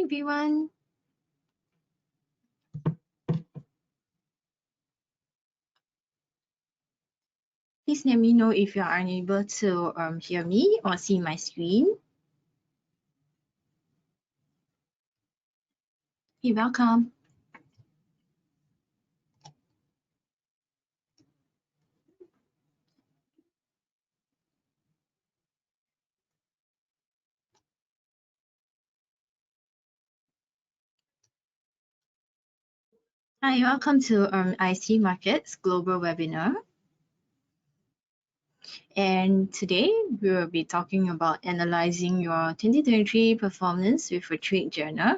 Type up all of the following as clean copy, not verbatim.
Hi everyone. Please let me know if you are unable to hear me or see my screen. Hey, welcome. Hi, welcome to IC Markets Global Webinar. And today we will be talking about analyzing your 2023 performance with a trade journal.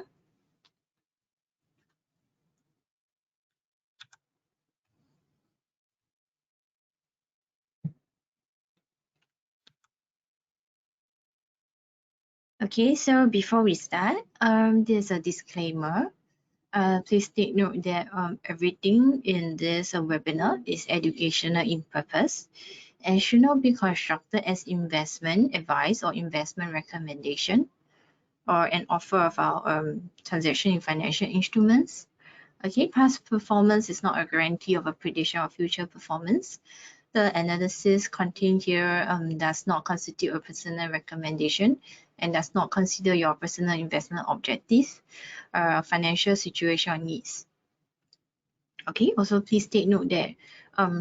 Okay, so before we start, there's a disclaimer. Please take note that everything in this webinar is educational in purpose and should not be constructed as investment advice or investment recommendation or an offer of our transaction in financial instruments. Okay, past performance is not a guarantee of a prediction of future performance. The analysis contained here does not constitute a personal recommendation and does not consider your personal investment objectives, financial situation or needs. Okay, also please take note that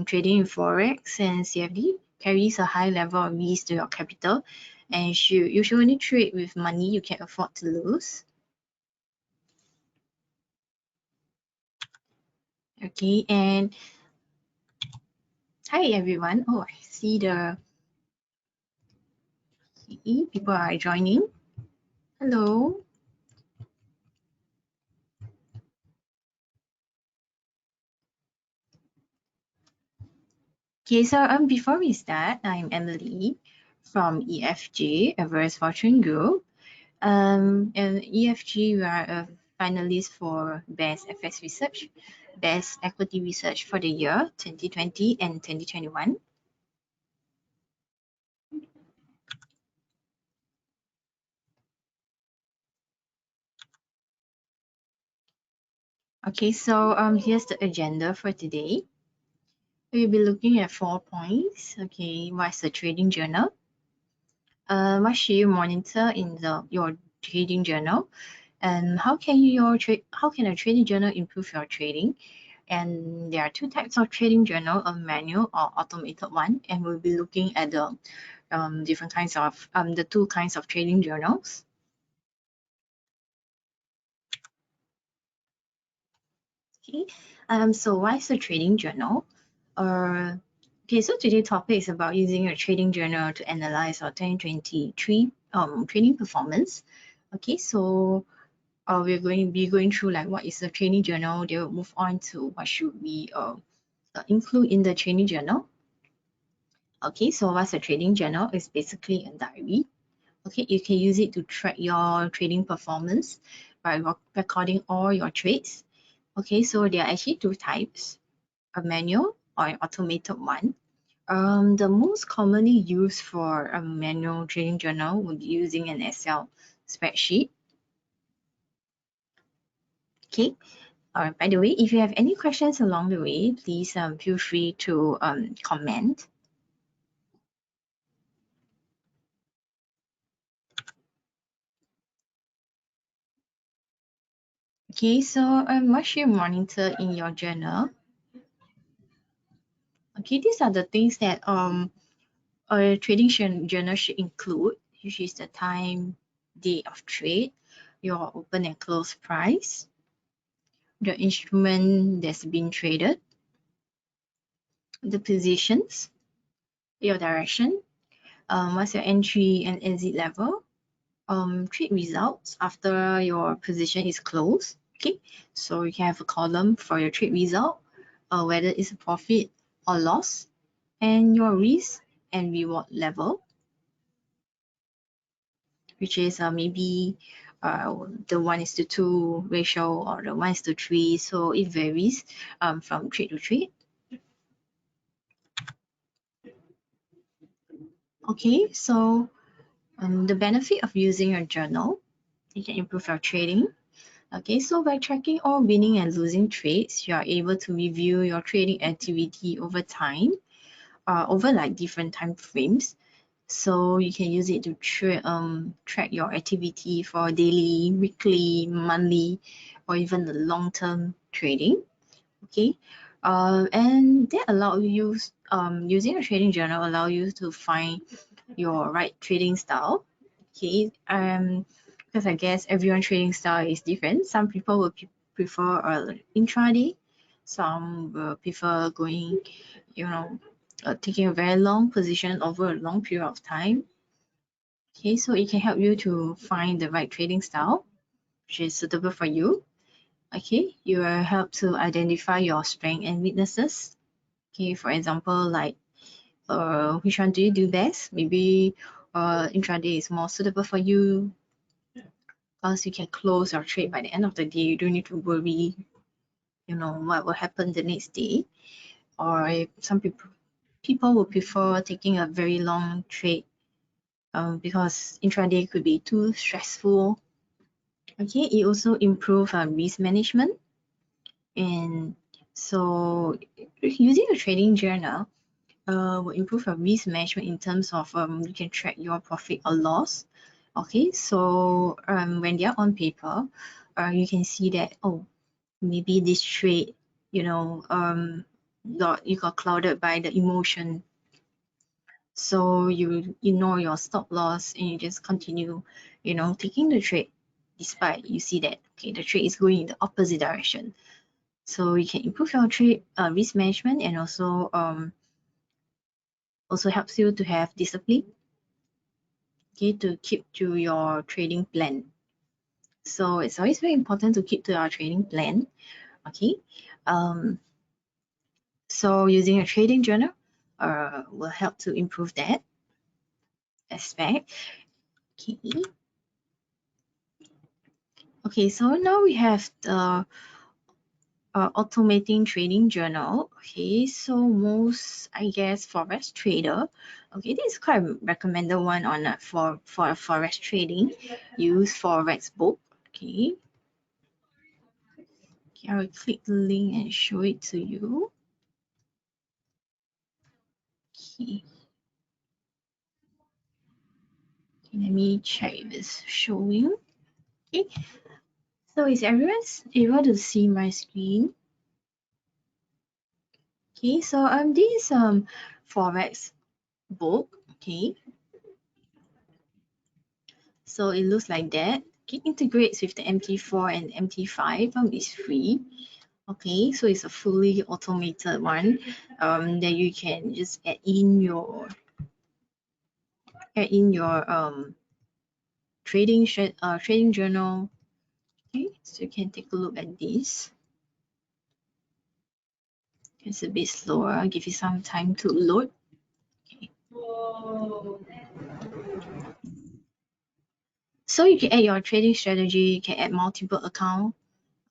trading in Forex and CFD carries a high level of risk to your capital, and you should only trade with money you can afford to lose. Okay, and hi everyone. Oh, I see the people are joining. Hello. Okay, so before we start, I'm Emily from EFG, Everest Fortune Group. And EFG, we are a finalist for Best FX Research, Best Equity Research for the year 2020 and 2021. Okay, so here's the agenda for today. We'll be looking at 4 points. Okay, what's the trading journal? What should you monitor in your trading journal? And how can a trading journal improve your trading? And there are two types of trading journal, a manual or automated one, and we'll be looking at the different kinds of the two kinds of trading journals. Okay, so why is a trading journal? Okay, so today's topic is about using a trading journal to analyze our 2023 trading performance. Okay, so we're going to be going through like what is a trading journal. They will move on to what should we include in the trading journal. Okay, so what's a trading journal? It's basically a diary. Okay, you can use it to track your trading performance by recording all your trades. Okay, so there are actually two types, a manual or an automated one. The most commonly used for a manual trading journal would be using an Excel spreadsheet. Okay, by the way, if you have any questions along the way, please feel free to comment. Okay, so what should you monitor in your journal? Okay, these are the things that a trading journal should include, which is the time, date of trade, your open and close price, the instrument that's been traded, the positions, your direction, what's your entry and exit level, trade results after your position is closed. Okay, so you can have a column for your trade result, whether it's a profit or loss, and your risk and reward level, which is maybe the 1:2 ratio or the 1:3, so it varies from trade to trade. Okay, so the benefit of using a journal. you can improve your trading. Okay, so by tracking all winning and losing trades, you are able to review your trading activity over time, over like different time frames. So you can use it to track your activity for daily, weekly, monthly, or even the long-term trading. Okay, and that allow you using a trading journal allow you to find your right trading style. Okay, because I guess everyone's trading style is different. Some people will prefer intraday, some will prefer going, you know, taking a very long position over a long period of time. Okay, so it can help you to find the right trading style which is suitable for you. Okay, you will help to identify your strengths and weaknesses. Okay, for example, like which one do you do best? Maybe intraday is more suitable for you because you can close your trade by the end of the day. You don't need to worry, what will happen the next day. Or if some people will prefer taking a very long trade because intraday could be too stressful. Okay, it also improves risk management. And so using a trading journal will improve your risk management in terms of you can track your profit or loss. Okay, so when they're on paper, you can see that, oh, maybe this trade, you got clouded by the emotion. So you ignore your stop loss and you just continue, taking the trade despite you see that, okay, the trade is going in the opposite direction. So you can improve your trade risk management and also helps you to have discipline, okay, to keep to your trading plan. So it's always very important to keep to our trading plan. Okay. So using a trading journal will help to improve that aspect. Okay. Okay, so now we have the automating trading journal. Okay, so most, I guess, forex trader, okay, this is quite a recommended one on for forex trading. Use forex book. Okay, I will click the link and show it to you. Okay, let me check if it's showing. Okay, so is everyone able to see my screen? Okay, so this forex book. Okay, so it looks like that. It integrates with the MT4 and MT5 is free. Okay, so it's a fully automated one that you can just add in your trading journal. Okay, so you can take a look at this. It's a bit slower. I'll give you some time to load. Okay. So you can add your trading strategy, you can add multiple accounts.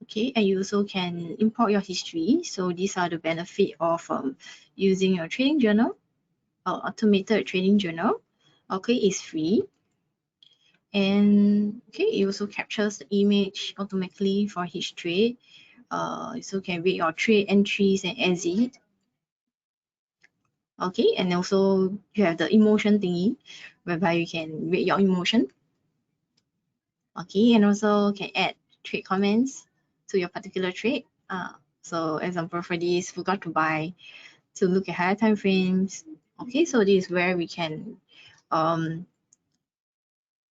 Okay, and you also can import your history. So these are the benefit of using your trading journal or automated trading journal. Okay, it's free. And okay, it also captures the image automatically for each trade. You also can read your trade entries and exit. Okay, and also you have the emotion thingy whereby you can rate your emotion. Okay, and also can add trade comments to your particular trade. So example for this, forgot to buy, to look at higher time frames. Okay, so this is where we can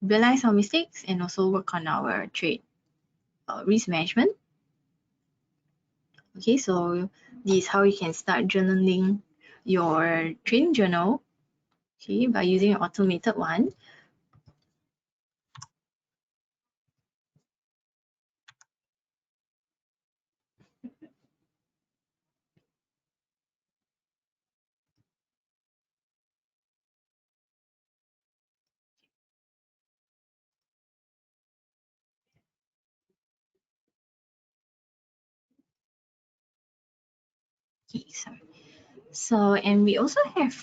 realize our mistakes and also work on our trade risk management. Okay, so this is how you can start journaling your trading journal, okay, by using an automated one. Okay, sorry. So, and we also have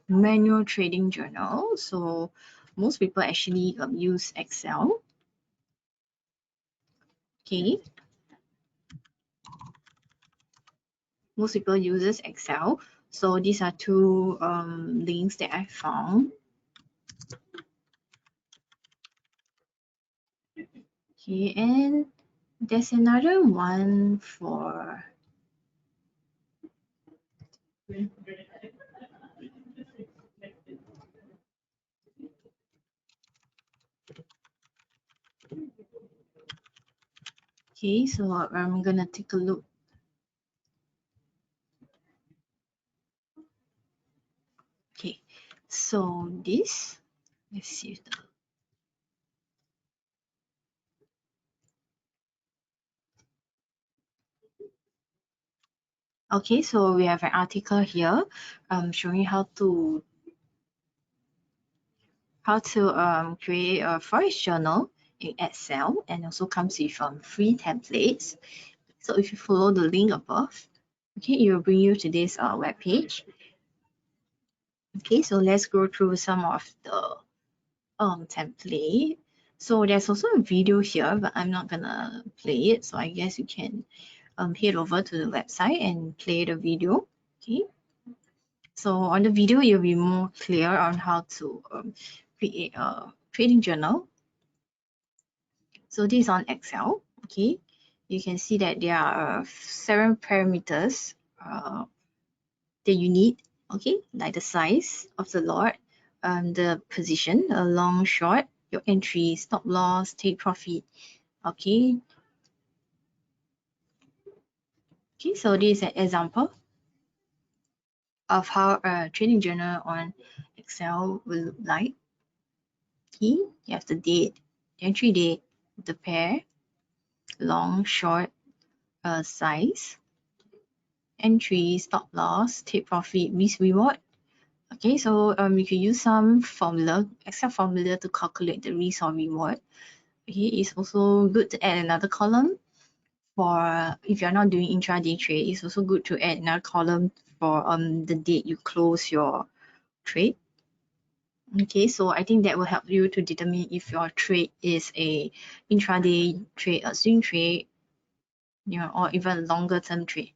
manual trading journal. So most people actually use Excel. Okay, most people uses Excel. So these are two links that I found. Okay, and there's another one for okay, so I'm gonna take a look. Okay, so this, let's see if the okay, so we have an article here showing how to create a Forex journal in Excel, and also comes with free templates. So if you follow the link above, okay, it will bring you to this web page. Okay, so let's go through some of the template. So there's also a video here, but I'm not gonna play it. So I guess you can head over to the website and play the video. Okay. So on the video, you'll be more clear on how to create a trading journal. So this is on Excel. Okay. You can see that there are 7 parameters that you need. Okay, like the size of the lot, the position, long, short, your entry, stop loss, take profit. Okay. Okay, so this is an example of how a trading journal on Excel will look like. Okay, you have the date, the entry date, the pair, long, short, size, entry, stop loss, take profit, risk reward. Okay, so you can use some formula, Excel formula to calculate the risk or reward. Okay, it's also good to add another column for if you're not doing intraday trade. It's also good to add another column for the date you close your trade. Okay, so I think that will help you to determine if your trade is a intraday trade, a swing trade, you know, or even a longer term trade.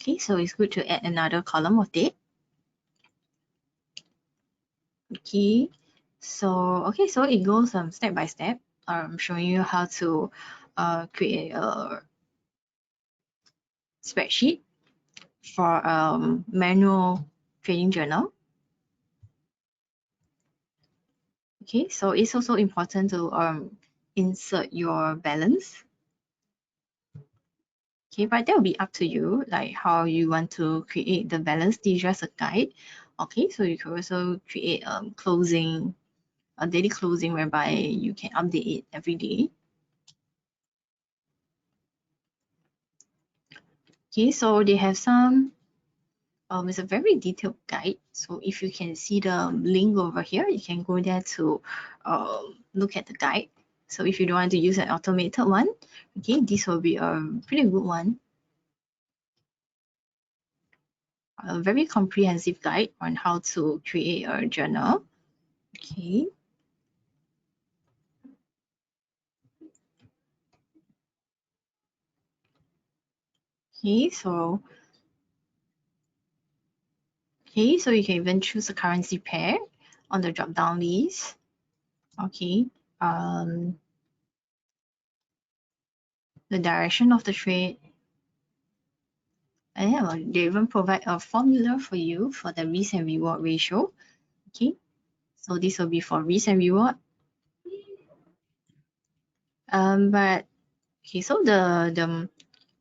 Okay, so it's good to add another column of date. Okay, so so it goes step by step. Showing you how to create a spreadsheet for manual trading journal. Okay, so it's also important to insert your balance. Okay, but that will be up to you, like how you want to create the balance. This is just a guide. Okay, so you can also create a daily closing whereby you can update it every day. Okay, so they have some it's a very detailed guide. So if you can see the link over here, you can go there to look at the guide. So if you don't want to use an automated one, okay, this will be a pretty good one. A very comprehensive guide on how to create a journal. Okay. Okay, so you can even choose a currency pair on the drop down list. Okay. The direction of the trade. And yeah, they even provide a formula for you for the risk and reward ratio. Okay. So this will be for risk and reward. But okay, so the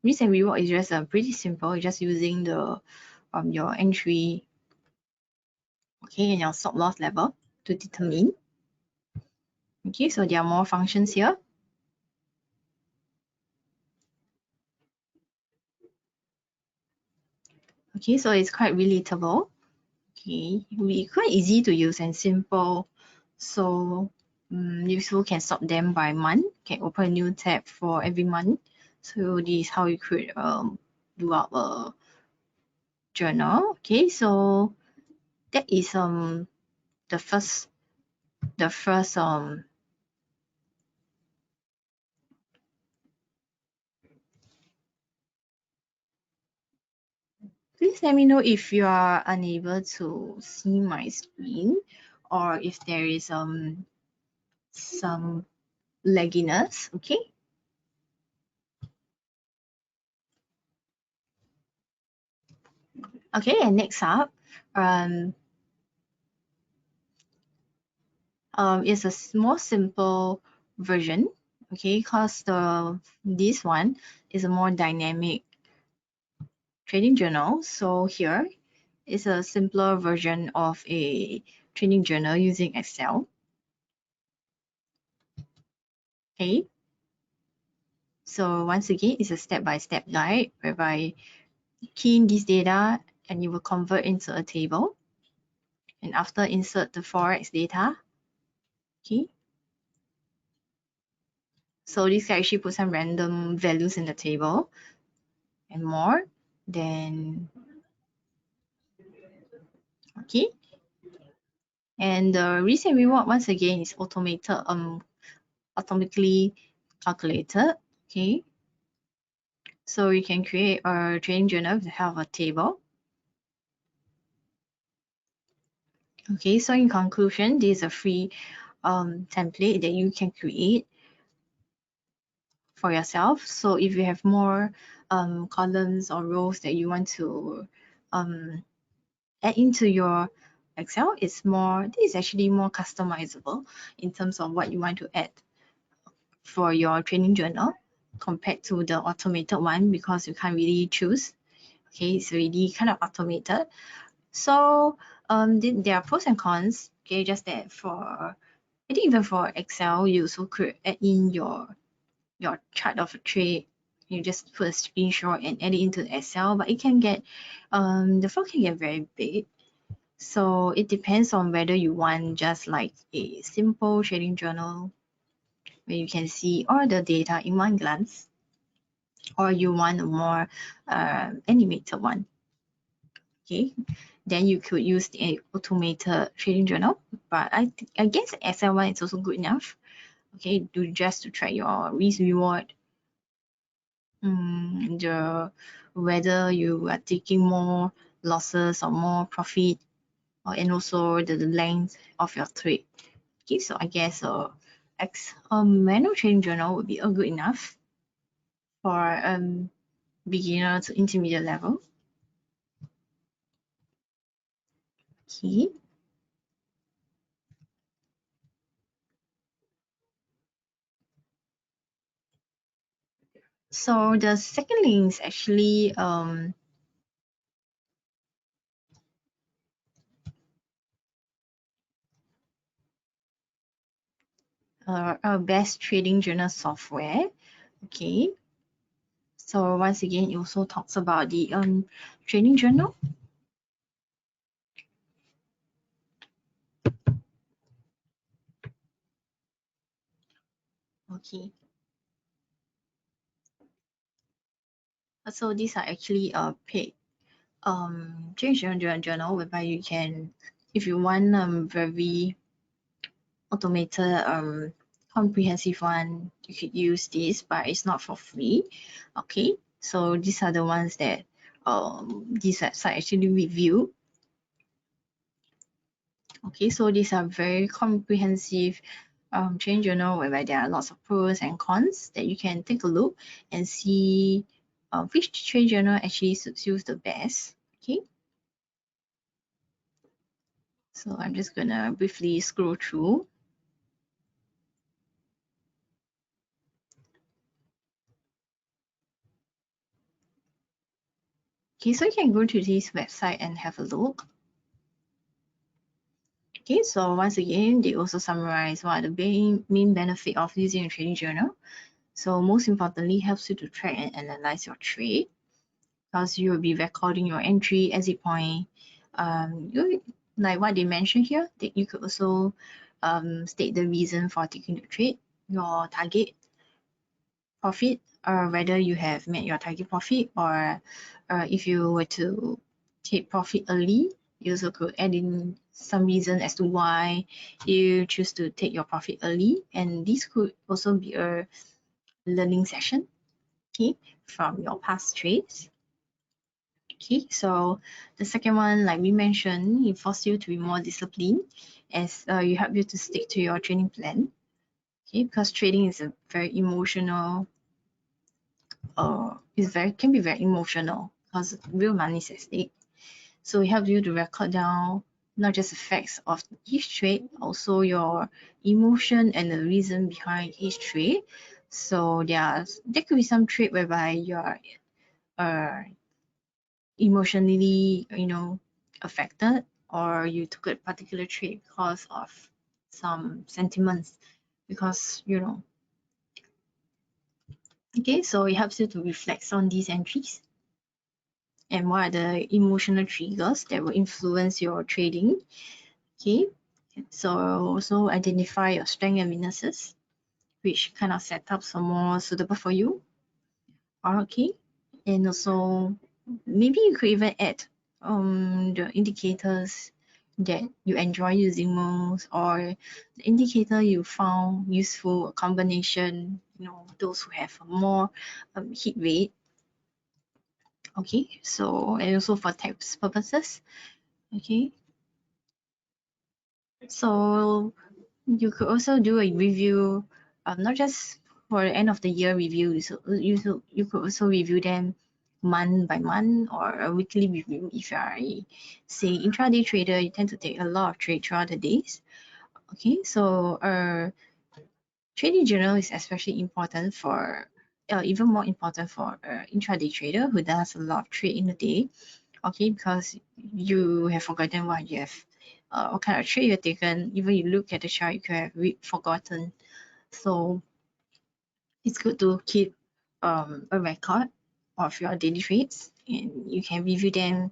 risk and reward is just pretty simple. You're just using the your entry, okay, and your stop loss level to determine. Okay, so there are more functions here. Okay, so it's quite relatable. Okay, it will be quite easy to use and simple. So you also can sort them by month. Can open a new tab for every month. So this is how you could do up a journal. Okay, so that is the first please let me know if you are unable to see my screen or if there is some lagginess. Okay. Okay, and next up, is a more simple version. Okay, because this one is a more dynamic trading journal. So here is a simpler version of a trading journal using Excel. Okay. So once again, it's a step-by-step guide whereby you key in this data and you will convert into a table. And after insert the Forex data. Okay. So this can actually put some random values in the table and more. Then, okay. And the risk and reward once again is automatically calculated. Okay. So you can create a trading journal with the help of a table. Okay, so in conclusion, this is a free template that you can create for yourself. So if you have more columns or rows that you want to add into your Excel, this is actually more customizable in terms of what you want to add for your training journal compared to the automated one, because you can't really choose. Okay, it's really kind of automated. So there are pros and cons. Okay, just that I think even for Excel, you also could add in your chart of a trade. You just put a screenshot and add it into Excel, but it can get the file can get very big. So it depends on whether you want just like a simple trading journal where you can see all the data in one glance, or you want a more animated one. Okay, then you could use the automated trading journal, but I guess Excel one is also good enough. Okay, just to track your risk reward, whether you are taking more losses or more profit, and also the length of your trade. Okay, so I guess manual trading journal would be good enough for beginner to intermediate level. Okay. So the second link is actually our best trading journal software. Okay. So once again, it also talks about the trading journal. Okay. So these are actually a paid trading journal whereby you can, if you want very automated comprehensive one, you could use this, but it's not for free. Okay, so these are the ones that this website actually review. Okay, so these are very comprehensive trading journal whereby there are lots of pros and cons that you can take a look and see which trading journal actually suits you the best. Okay, so I'm just gonna briefly scroll through. Okay, so you can go to this website and have a look. Okay, so once again, they also summarize what are the main benefit of using a trading journal. So most importantly, helps you to track and analyze your trade, because you will be recording your entry, exit point. Like what they mentioned here, that you could also state the reason for taking the trade, your target profit, or whether you have met your target profit, or if you were to take profit early, you also could add in some reason as to why you choose to take your profit early. And this could also be a learning session, okay, from your past trades. Okay, so the second one, like we mentioned, it forces you to be more disciplined as you help you to stick to your training plan. Okay, because trading is a very emotional, can be very emotional because real money is at stake. So it helps you to record down not just the facts of each trade, also your emotion and the reason behind each trade. So there could be some trade whereby you are uh, emotionally, affected, or you took a particular trade because of some sentiments, because okay, so it helps you to reflect on these entries and what are the emotional triggers that will influence your trading. Okay, so also identify your strengths and weaknesses, which kind of setups are more suitable for you. Okay, and also maybe you could even add the indicators that you enjoy using most, or the indicator you found useful, a combination, those who have a more hit rate. Okay, so and also for tax purposes. Okay, so you could also do a review, not just for the end of the year review. So you could also review them month by month or a weekly review. If you are a, say, intraday trader, you tend to take a lot of trade throughout the days. Okay, so trading journal is especially important for, even more important for intraday trader who does a lot of trade in a day. Okay, because you have forgotten what kind of trade you've taken. Even you look at the chart, you could have forgotten. So it's good to keep a record of your daily trades, and you can review them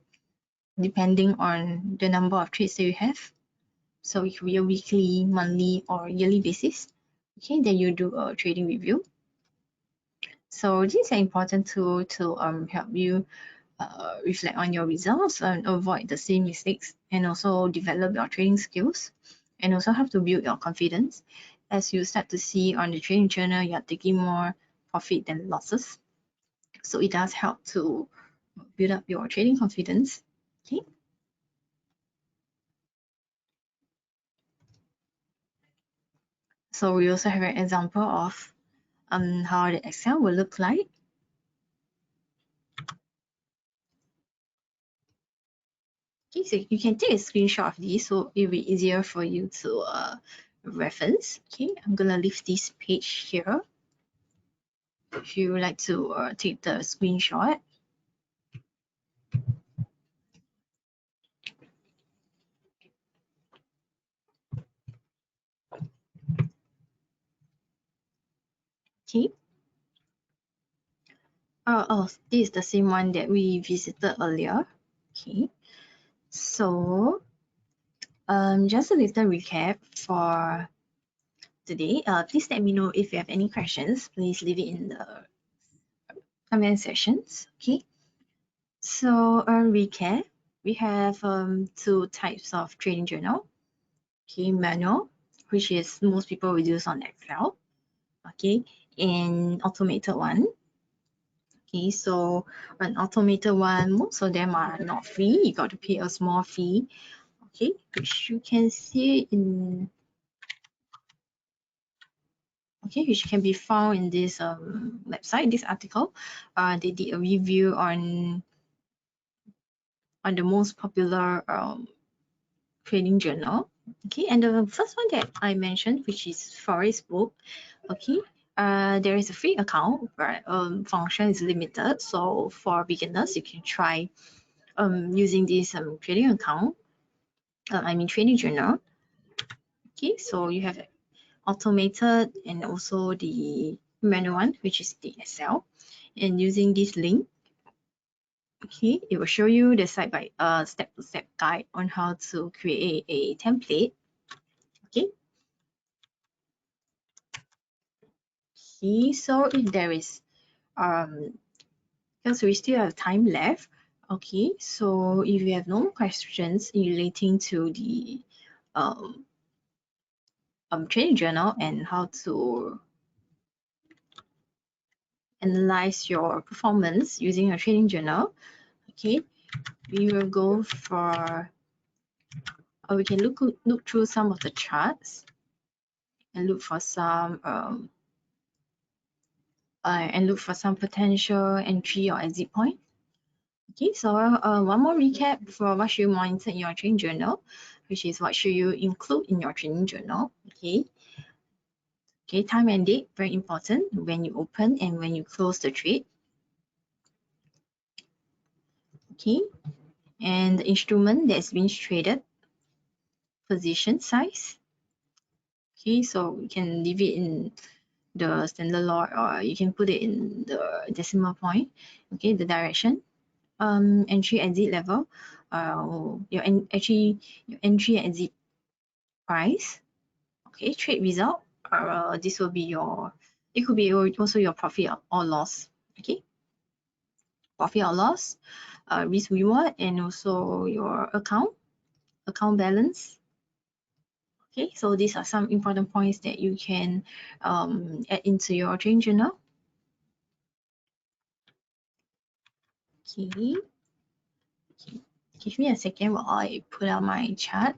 depending on the number of trades that you have. So it could be a weekly, monthly, or yearly basis. Okay, then you do a trading review. So these are important to help you reflect on your results and avoid the same mistakes, and also develop your trading skills, and also have to build your confidence as you start to see on the trading journal you're taking more profit than losses. So it does help to build up your trading confidence. Okay, so we also have an example of how the Excel will look like. Okay, so you can take a screenshot of this, so it'll be easier for you to reference. Okay, I'm gonna leave this page here if you would like to take the screenshot. Okay. Oh, this is the same one that we visited earlier. Okay. So, just a little recap for today. Please let me know if you have any questions. Please leave it in the comment sections. Okay. So, recap. We have two types of trading journal. Okay, manual, which is most people will use on Excel. Okay, and automated one. Okay, so an automated one, most of them are not free. You got to pay a small fee. Okay, which you can see in, okay, which can be found in this website, this article. They did a review on the most popular trading journal. Okay, and the first one that I mentioned, which is Forex book. Okay, there is a free account, but function is limited. So for beginners, you can try using this trading account. Trading journal. Okay, so you have automated and also the manual one, which is the Excel. And using this link, okay, it will show you the step-to-step guide on how to create a template. Okay. Okay, so if there is because we still have time left. Okay, so if you have no questions relating to the um, trading journal and how to analyze your performance using a trading journal, okay, we will go for, or we can look through some of the charts and look for some potential entry or exit point. Okay, so one more recap for what should you monitor in your trading journal, which is what should you include in your trading journal. Okay, time and date, very important, when you open and when you close the trade. Okay, and the instrument that's been traded, position size. Okay, so you can leave it in the standard lot or you can put it in the decimal point. Okay, the direction, entry exit level, your entry exit price. Okay, trade result, this will be your, it could be also your profit or loss. Okay, profit or loss, risk reward, and also your account balance. Okay, so these are some important points that you can add into your trading journal. Okay, give me a second while I put out my chart.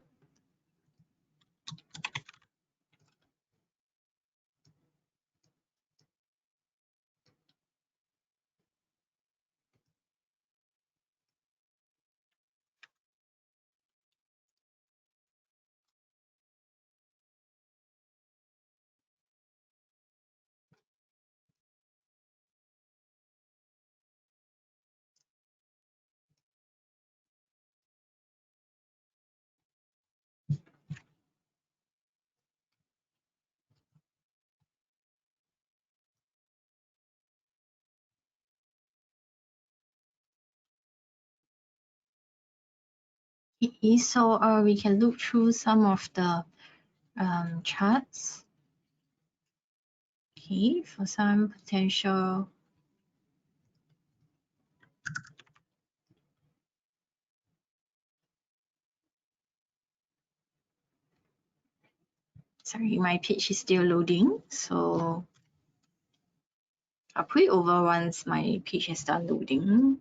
Okay, so we can look through some of the charts. Okay, for some potential sorry, my page is still loading, so I'll put it over once my page has done loading.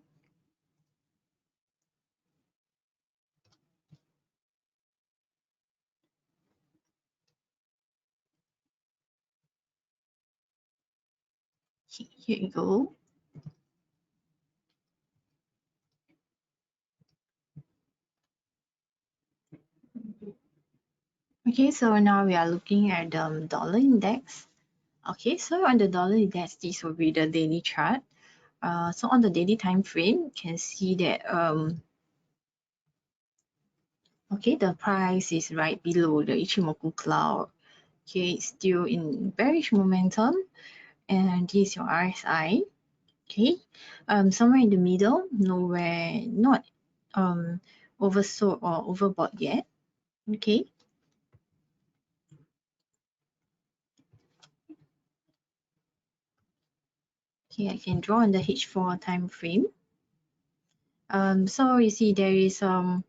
Here you go. Okay, so now we are looking at the dollar index. Okay, so on the dollar index, this will be the daily chart. So on the daily time frame, you can see that okay, the price is right below the Ichimoku cloud. Okay, it's still in bearish momentum, and this is your RSI. Okay, somewhere in the middle, nowhere, not oversold or overbought yet. Okay. Okay, I can draw on the H4 time frame. So you see there is a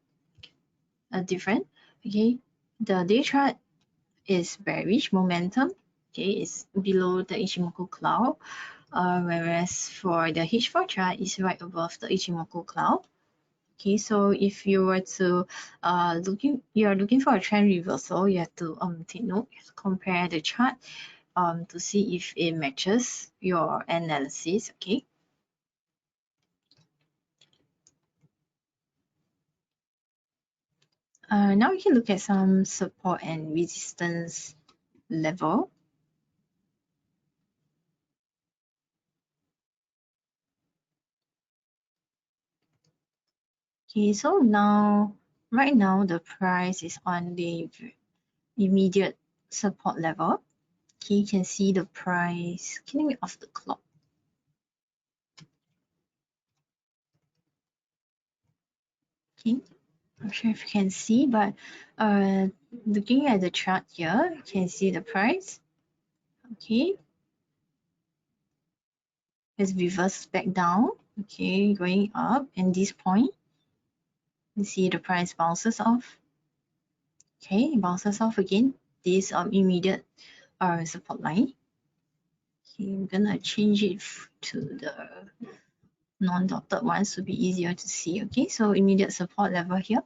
different. Okay, the day chart is bearish momentum. Okay, it's below the Ichimoku cloud, whereas for the H4 chart is right above the Ichimoku cloud. Okay, so if you were to you are looking for a trend reversal, you have to take note, compare the chart to see if it matches your analysis. Okay. Now we can look at some support and resistance level. Okay, so now, right now, the price is on the immediate support level. Okay, you can see the price, can we off the clock? Okay, not sure if you can see, but looking at the chart here, you can see the price. Okay, it's reversed back down. Okay, going up, and this point, you see the price bounces off. Okay, it bounces off again. This immediate support line. Okay, I'm gonna change it to the non-dotted ones to be easier to see. Okay, so immediate support level here.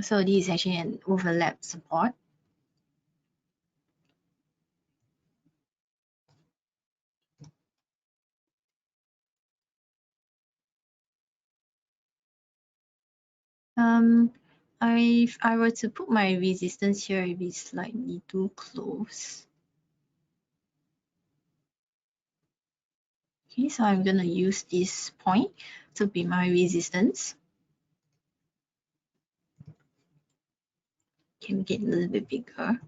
So this is actually an overlap support. If I were to put my resistance here, it would be slightly too close. Okay, so I'm gonna use this point to be my resistance. Can make it a little bit bigger.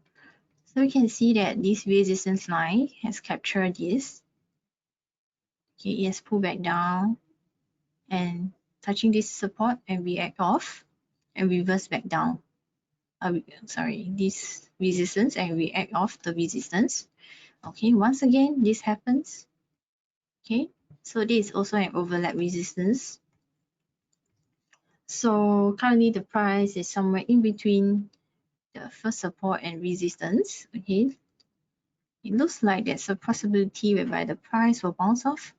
So we can see that this resistance line has captured this. Okay, it has pulled back down and touching this support and react off and reverse back down. This resistance and react off the resistance. Okay, once again, this happens. Okay, so this is also an overlap resistance. So currently the price is somewhere in between the first support and resistance. Okay, it looks like there's a possibility whereby the price will bounce off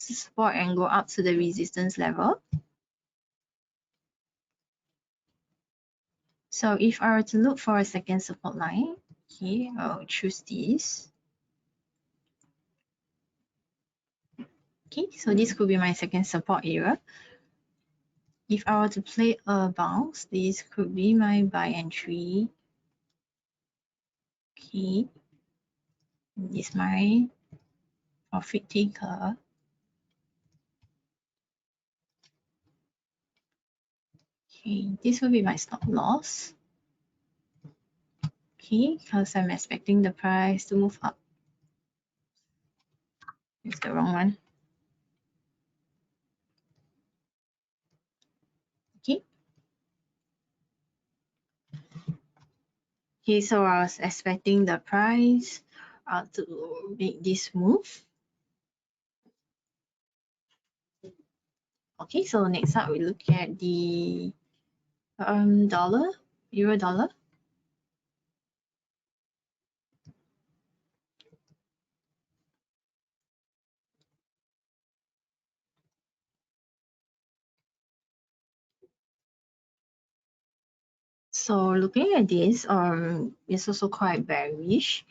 the support and go up to the resistance level. So if I were to look for a second support line, okay, I'll choose this. Okay, so this could be my second support area. If I were to play a bounce, this could be my buy entry. Okay, this is my profit taker. Okay, this will be my stop loss. Okay, because I'm expecting the price to move up. It's the wrong one. Okay. Okay, so I was expecting the price to make this move. Okay, so next up we look at the dollar, euro dollar. So looking at this, it's also quite bearish.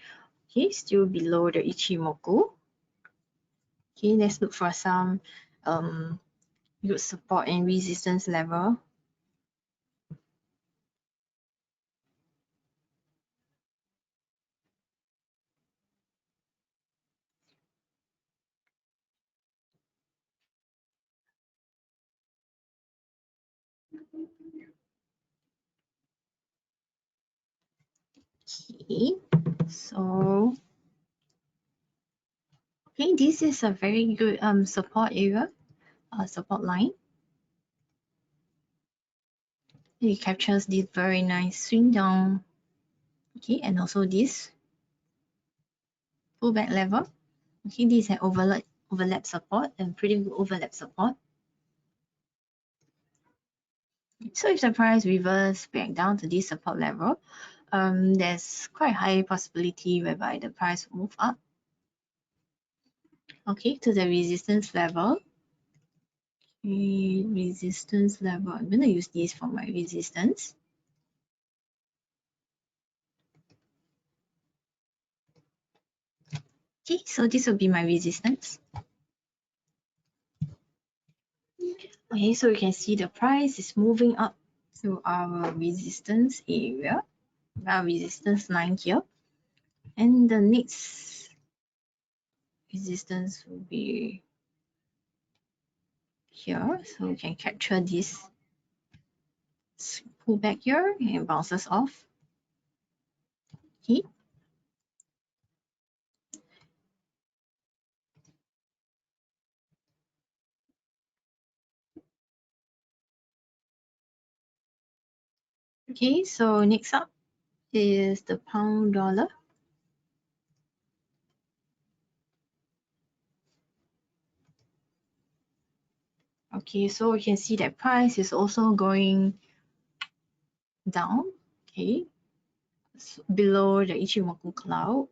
Okay, still below the Ichimoku. Okay, let's look for some good support and resistance level. Okay, so okay, this is a very good support area, support line. It captures this very nice swing down. Okay, and also this pullback level. Okay, this is an overlap support and pretty good overlap support. So if the price reverse back down to this support level, there's quite high possibility whereby the price will move up. Okay, to the resistance level. Okay, resistance level. I'm gonna use this for my resistance. Okay, so this will be my resistance. Okay, so you can see the price is moving up to our resistance area, our resistance line here. And the next resistance will be here. So we can capture this pull back here and bounces off. Okay. Okay, so next up is the pound dollar. Okay, so we can see that price is also going down. Okay, so below the Ichimoku cloud.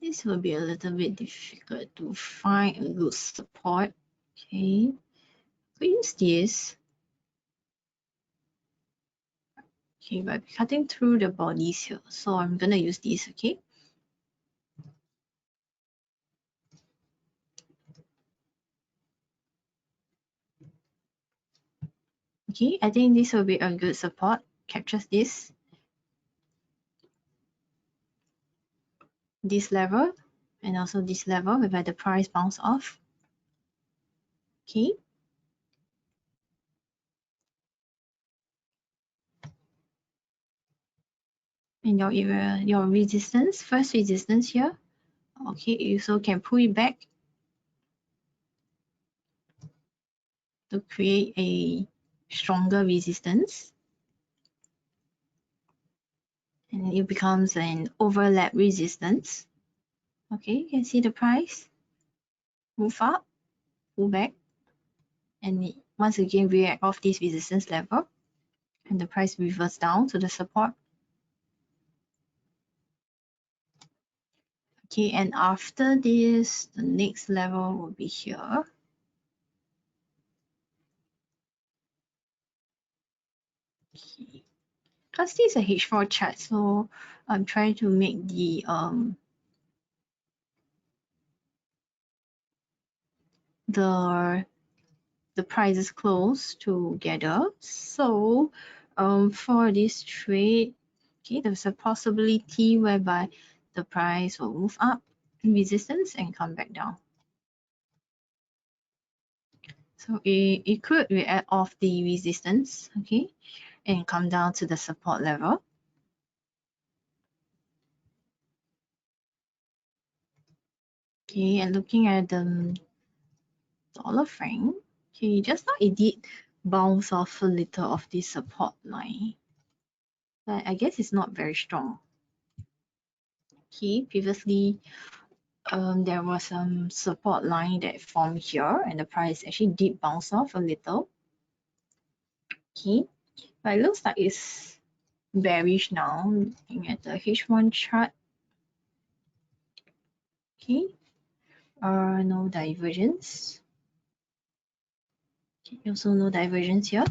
This will be a little bit difficult to find a good support. Okay, we use this. Okay, by cutting through the bodies here. So I'm gonna use this, okay? Okay, I think this will be a good support. Captures this level, and also this level whereby the price bounce off. Okay. And your resistance, first resistance here. Okay, you also can pull it back to create a stronger resistance. And it becomes an overlap resistance. Okay, you can see the price move up, pull back, and once again react off this resistance level, and the price reverse down to the support. Okay, and after this, the next level will be here. Okay, because this is a H4 chart, so I'm trying to make the prices close together. So for this trade, okay, there's a possibility whereby the price will move up in resistance and come back down. So it could react off the resistance, okay, and come down to the support level. Okay, and looking at the dollar franc, okay, just now it did bounce off a little of the support line, but I guess it's not very strong. Okay, previously there was some support line that formed here, and the price actually did bounce off a little. Okay, but it looks like it's bearish now. Looking at the H1 chart. Okay, no divergence. Okay, also no divergence here.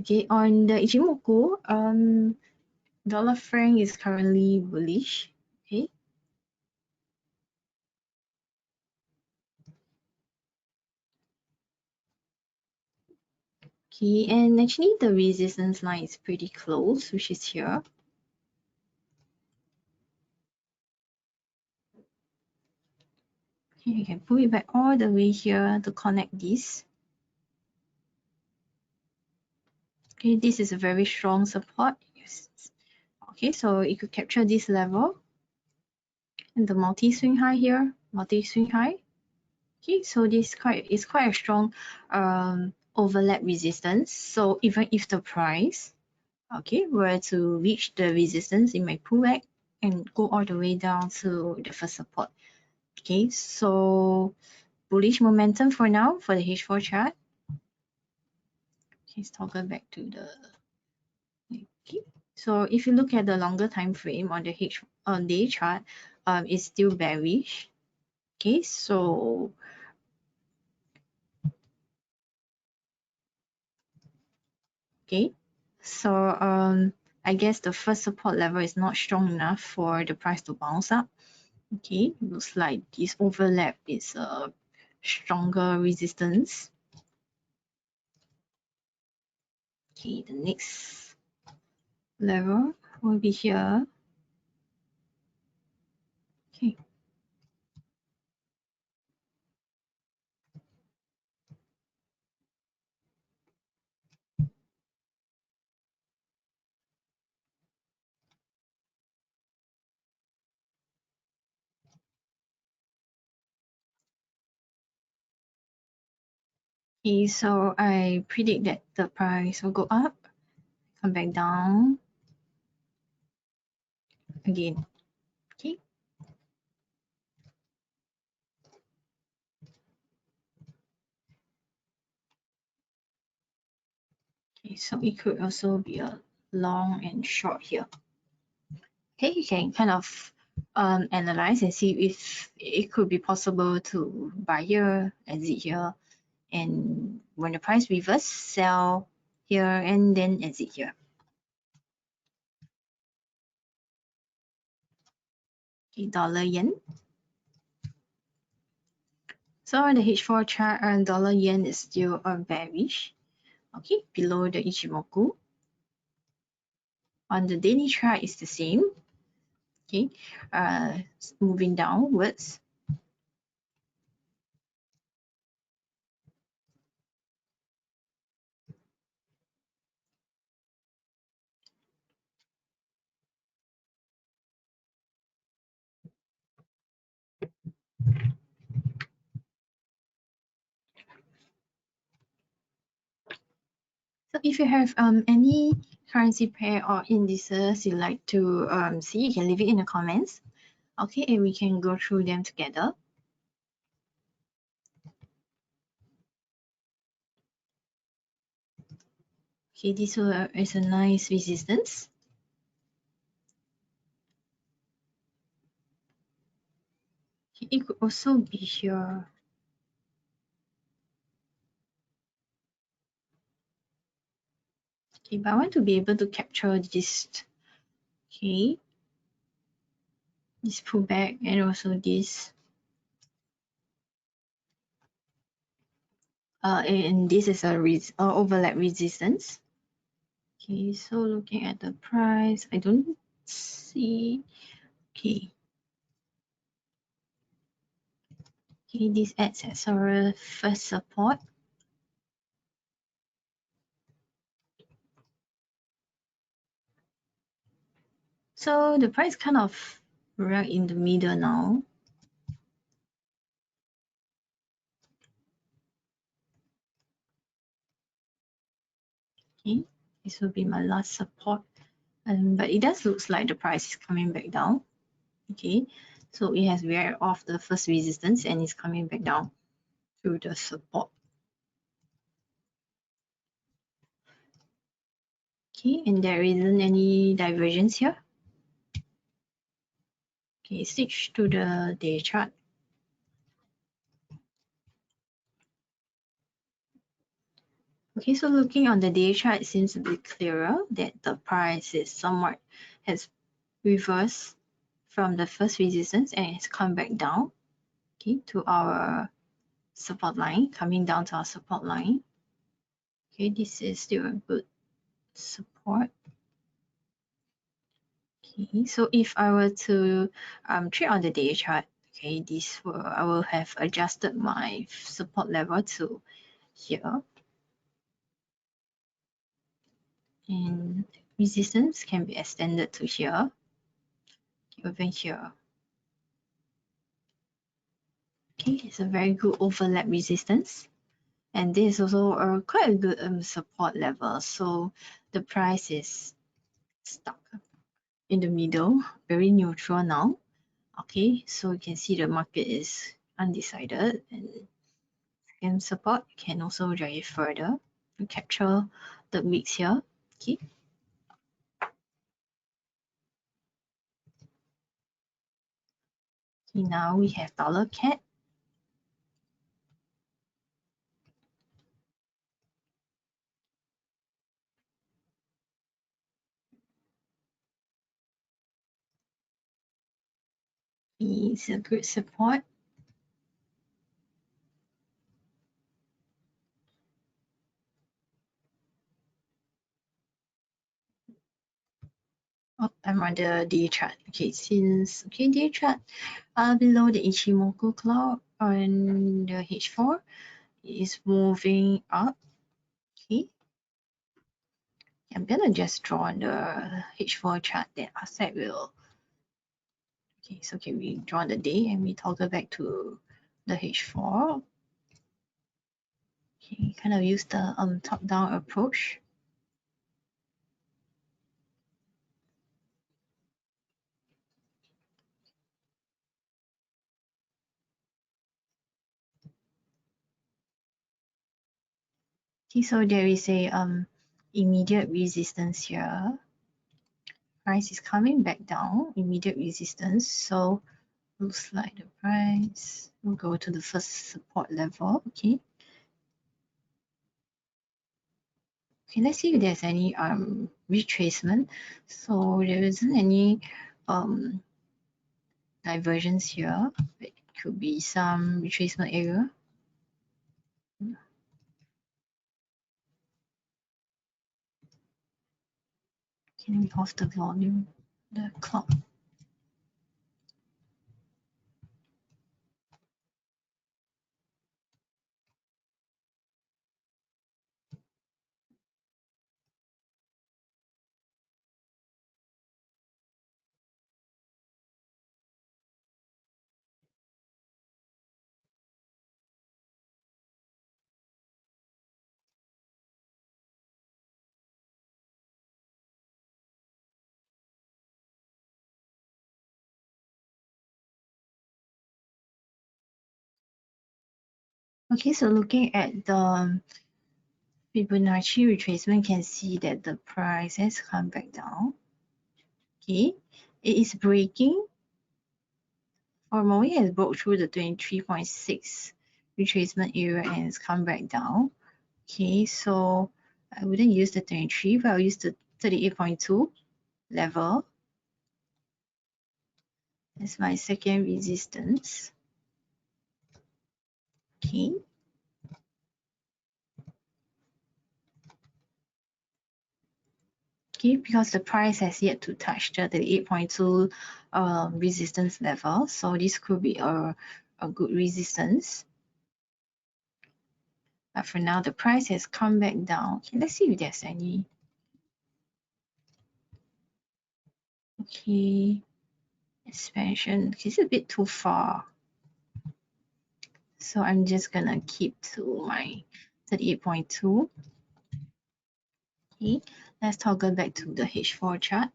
Okay, on the Ichimoku, dollar franc is currently bullish. Okay. Okay, and actually the resistance line is pretty close, which is here. Okay, you can pull it back all the way here to connect this. Okay, this is a very strong support. Yes. Okay, so you could capture this level and the multi-swing high here, multi-swing high. Okay, so this is quite a strong overlap resistance. So even if the price, okay, were to reach the resistance, it may pull back and go all the way down to the first support. Okay, so bullish momentum for now for the H4 chart. Okay, let's toggle back to the. Okay, so if you look at the longer time frame on the day chart, it's still bearish. Okay, so I guess the first support level is not strong enough for the price to bounce up. Okay, looks like this overlap is a stronger resistance. Okay, the next level will be here. Okay. Okay, so I predict that the price will go up, come back down again. Okay. Okay, so it could also be a long and short here. Okay, you can kind of analyze and see if it could be possible to buy here, exit here, and when the price reverse, sell here and then exit here. Okay, dollar yen. So on the H4 chart, dollar yen is still bearish. Okay, below the Ichimoku. On the daily chart, it's the same. Okay, moving downwards. So if you have any currency pair or indices you'd like to see, you can leave it in the comments. Okay, and we can go through them together. Okay, this is a nice resistance. Okay, it could also be here. Okay, but I want to be able to capture this. Okay, this pullback and also this. And this is a overlap resistance. Okay, so looking at the price, I don't see. Okay. Okay, this acts as our first support. So the price kind of right in the middle now. Okay, this will be my last support. But it does looks like the price is coming back down. Okay, so it has veered off the first resistance and is coming back down to the support. Okay, and there isn't any divergence here. Okay, switch to the day chart. Okay, so looking on the day chart, it seems a bit clearer that the price is somewhat has reversed from the first resistance and it's come back down, okay, to our support line, coming down to our support line. Okay, this is still a good support. Okay, so if I were to trade on the day chart, okay, I will have adjusted my support level to here, and resistance can be extended to here, over here. Okay, it's a very good overlap resistance, and this is also quite a good support level. So the price is stuck in the middle, very neutral now. Okay, so you can see the market is undecided, and second support can also drive further to capture the wicks here. Okay. Okay, now we have dollar CAD. It's a good support. Oh, I'm on the day chart. Okay, since day chart below the Ichimoku cloud on the H4 is moving up. Okay. I'm gonna just draw on the H4 chart that outside will. Okay, so okay, we draw the day and we toggle back to the H4. Okay, kind of use the top-down approach. Okay, so there is a immediate resistance here, price is coming back down, immediate resistance. So looks like the price will go to the first support level. Okay. Okay, let's see if there's any retracement. So there isn't any divergence here. It could be some retracement area. Can we off the volume, the clock? Okay, so looking at the Fibonacci retracement, can see that the price has come back down. Okay, it is breaking. For a moment, it has broke through the 23.6 retracement area and it's come back down. Okay, so I wouldn't use the 23, but I'll use the 38.2 level as my second resistance. Okay. Okay, because the price has yet to touch the 38.2 resistance level, so this could be a good resistance. But for now, the price has come back down. Okay, let's see if there's any. Okay, expansion. Okay, it's a bit too far. So I'm just gonna keep to my 38.2. Okay, let's toggle back to the H4 chart.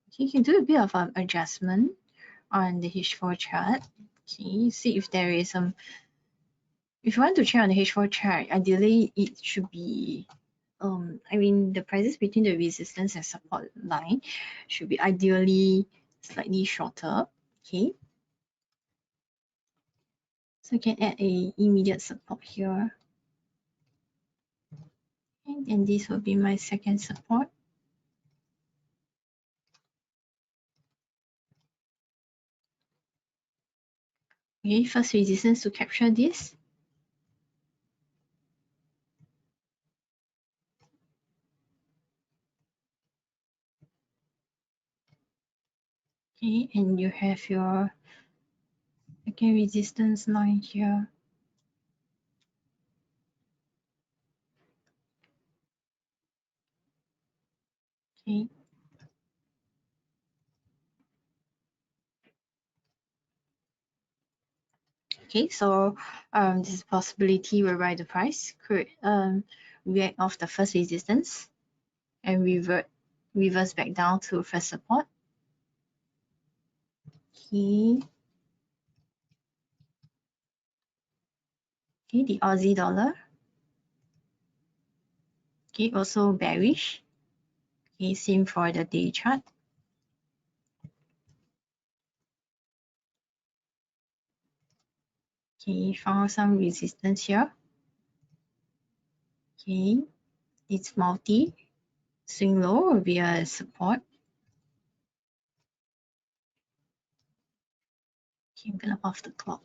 Okay, you can do a bit of adjustment on the H4 chart. Okay, see if there is some. If you want to trade on the H4 chart, ideally it should be, I mean, the prices between the resistance and support line should be ideally slightly shorter. Okay, so you can add a immediate support here, and then this will be my second support. Okay, first resistance to capture this. Okay, and you have your second resistance line here. Okay. Okay, so this possibility whereby the price could react off the first resistance and reverse back down to first support. Okay. Okay, the Aussie dollar. Okay, also bearish. Okay, same for the day chart. Okay, found some resistance here. Okay, it's multi. Swing low will be a support. Okay, I'm gonna off the clock.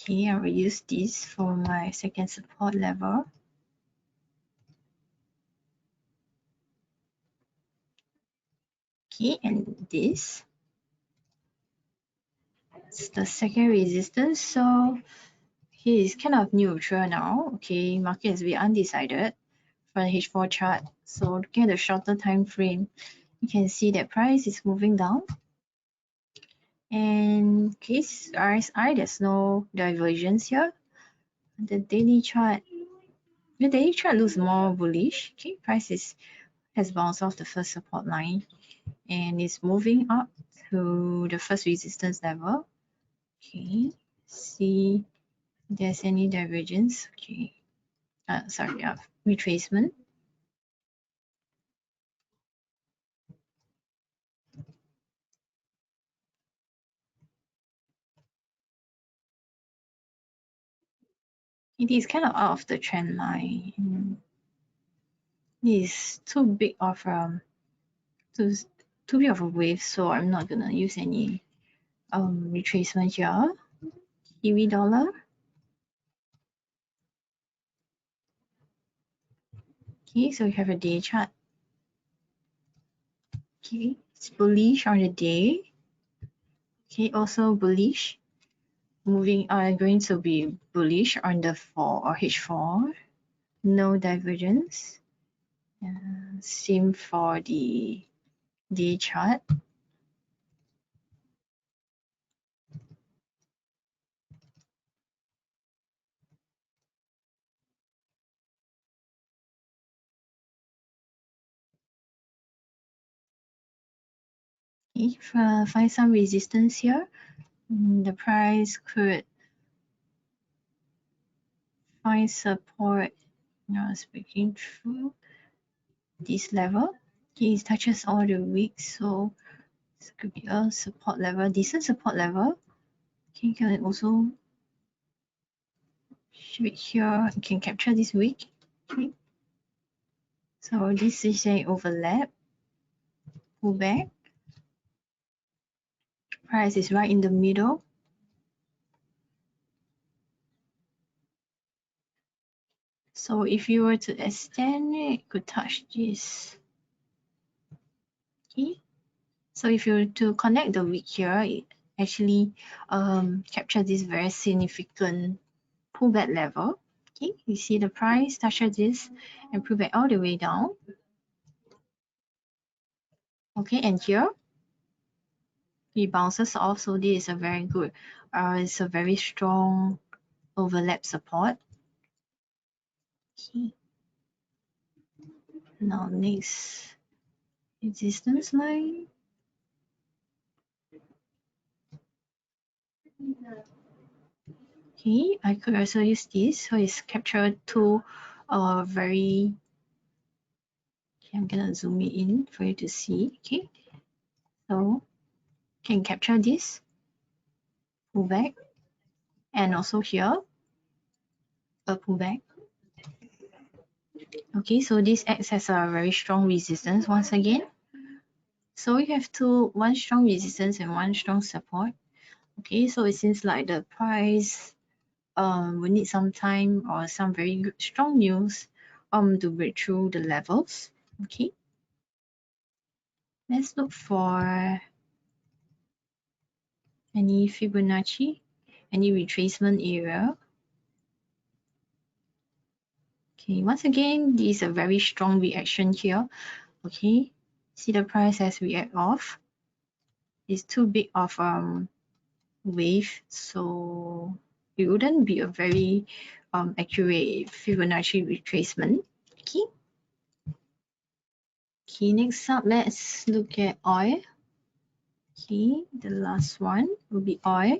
Okay, I will use this for my second support level. Okay, and this is the second resistance. So here is kind of neutral now. Okay, market is a bit undecided for the H4 chart. So looking at the shorter time frame, you can see that price is moving down. And case RSI, there's no divergence here. The daily chart looks more bullish. Okay, price has bounced off the first support line. and it's moving up to the first resistance level. Okay, see if there's any divergence. Okay, retracement. It is kind of out of the trend line. It is too big of too big of a wave, so I'm not gonna use any retracement here. Kiwi dollar. Okay, so we have a day chart. Okay, it's bullish on the day. Okay, also bullish. Moving going to be bullish on the 4 or H4. No divergence. Same for the day chart. If find some resistance here, the price could find support. It's breaking through this level. Okay, it touches all the wicks, so this could be a support level, decent support level. Okay, you can also shoot here. You can capture this wick. Okay, so this is an overlap, pullback. Price is right in the middle. So if you were to extend it, could touch this. Okay, so if you were to connect the wick here, it actually capture this very significant pullback level. Okay, you see the price touches this and pull back all the way down. Okay, and here it bounces off, so this is a very good, it's a very strong overlap support. Okay, now next resistance line. Okay, I could also use this, so it's captured two very, okay, I'm gonna zoom it in for you to see. Okay, so can capture this pullback, and also here a pullback. Okay, so this acts as a very strong resistance once again. So we have one strong resistance and one strong support. Okay, so it seems like the price will need some time or some very good, strong news to break through the levels. Okay, let's look for any Fibonacci, any retracement area. Okay, once again, this is a very strong reaction here. Okay, see the price has react off. It's too big of wave, so it wouldn't be a very accurate Fibonacci retracement. Okay. Okay, next up, let's look at oil. Okay, the last one will be oil,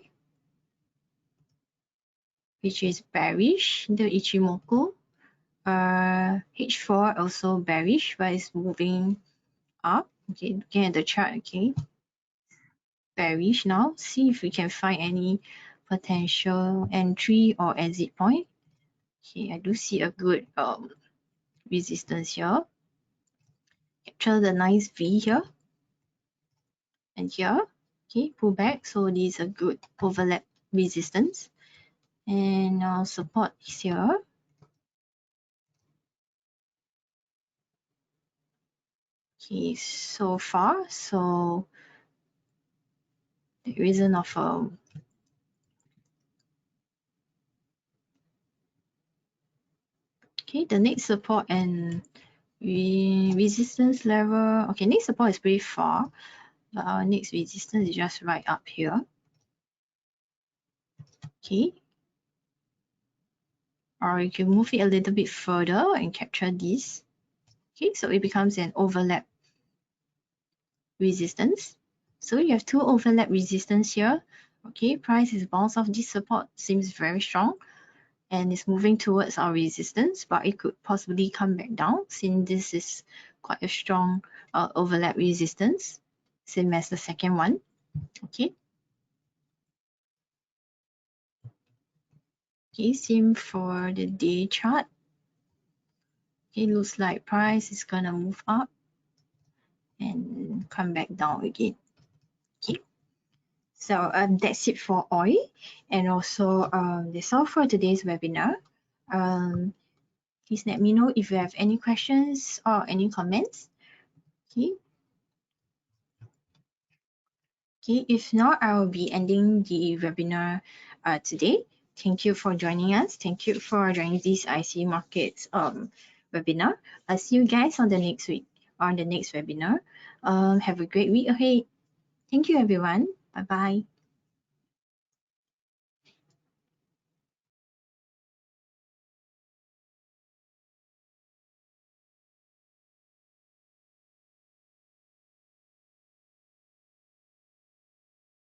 which is bearish. The Ichimoku. H4 also bearish, but it's moving up. Okay, looking at the chart. Okay, bearish now. See if we can find any potential entry or exit point. Okay, I do see a good resistance here. Capture the nice V here and here. Okay, pull back. So this is a good overlap resistance. And now support is here. Okay, so far, so there isn't of a okay, the next support and resistance level. Okay, next support is pretty far, but our next resistance is just right up here. Okay, or you can move it a little bit further and capture this. Okay, so it becomes an overlap resistance. So you have two overlap resistance here. Okay, price is bounced off this support, seems very strong, and is moving towards our resistance, but it could possibly come back down since this is quite a strong overlap resistance, same as the second one. Okay. Okay, same for the day chart. Okay, looks like price is gonna move up and come back down again. Okay, so that's it for oil, and also that's all for today's webinar. Please let me know if you have any questions or any comments. Okay. Okay, if not, I will be ending the webinar today. Thank you for joining us. Thank you for joining this IC Markets webinar. I'll see you guys on the next week, on the next webinar. Have a great week ahead. Thank you, everyone. Bye-bye.